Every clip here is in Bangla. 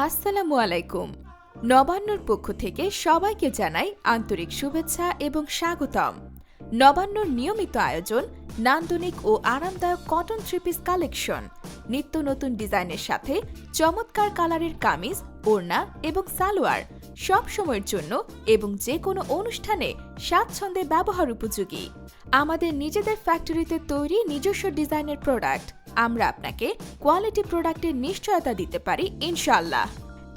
আসসালামু আলাইকুম। নবান্নর পক্ষ থেকে সবাইকে জানাই আন্তরিক শুভেচ্ছা এবং স্বাগতম। নবান্নর নিয়মিত আয়োজন নান্দনিক ও আরামদায়ক কটন থ্রি পিস কালেকশন, নিত্য নতুন ডিজাইনের সাথে চমৎকার কালারের কামিজ, ওড়না এবং সালোয়ার সব সময়ের জন্য এবং যে কোনো অনুষ্ঠানে স্বাচ্ছন্দ্যে ব্যবহার উপযোগী। আমাদের নিজেদের ফ্যাক্টরিতে তৈরি নিজস্ব ডিজাইনের প্রোডাক্ট, আমরা আপনাকে কোয়ালিটি প্রোডাক্টের নিশ্চয়তা দিতে পারি ইনশাআল্লাহ।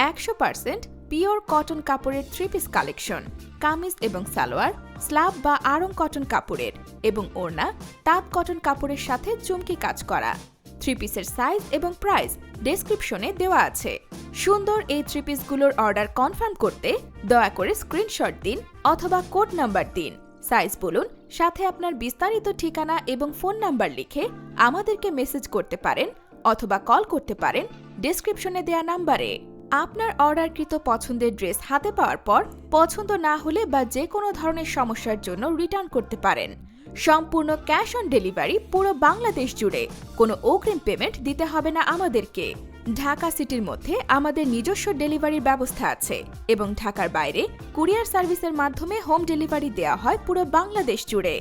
100% পিওর কটন কাপড়ের থ্রি পিস কালেকশন, কামিজ এবং সালোয়ার স্লাব বা আড়ং কটন কাপড়ের এবং ওড়না তাঁত কটন কাপড়ের সাথে চুমকি কাজ করা। থ্রি পিসের সাইজ এবং প্রাইস ডেসক্রিপশনে দেওয়া আছে। সুন্দর এই থ্রি পিসগুলোর অর্ডার কনফার্ম করতে দয়া করে স্ক্রিনশট দিন অথবা কোড নাম্বার দিন, সাইজ বলুন, সাথে আপনার বিস্তারিত ঠিকানা এবং ফোন নাম্বার লিখে আমাদেরকে মেসেজ করতে পারেন অথবা কল করতে পারেন ডেসক্রিপশনে দেয়া নাম্বারে। আপনার অর্ডারকৃত পছন্দের ড্রেস হাতে পাওয়ার পর পছন্দ না হলে বা যে কোনো ধরনের সমস্যার জন্য রিটার্ন করতে পারেন। সম্পূর্ণ ক্যাশ অন ডেলিভারি পুরো বাংলাদেশ জুড়ে, কোনো অগ্রিম পেমেন্ট দিতে হবে না আমাদেরকে। ঢাকা সিটির মধ্যে আমাদের নিজস্ব ডেলিভারির ব্যবস্থা আছে এবং ঢাকার বাইরে কুরিয়ার সার্ভিসের মাধ্যমে হোম ডেলিভারি দেওয়া হয় পুরো বাংলাদেশ জুড়ে।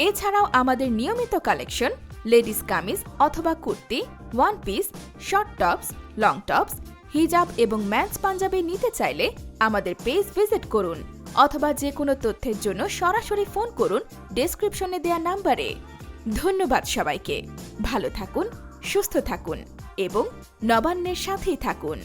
এছাড়াও আমাদের নিয়মিত কালেকশন লেডিস কামিজ অথবা kurti, one piece, short tops, long tops, হিজাব এবং ম্যান্স পাঞ্জাবি নিতে চাইলে আমাদের পেজ ভিজিট করুন অথবা যে কোনো তথ্যের জন্য সরাসরি ফোন করুন ডেসক্রিপশনে দেয়া নাম্বারে। ধন্যবাদ সবাইকে। ভালো থাকুন, সুস্থ থাকুন এবং নবান্নের সাথেই থাকুন।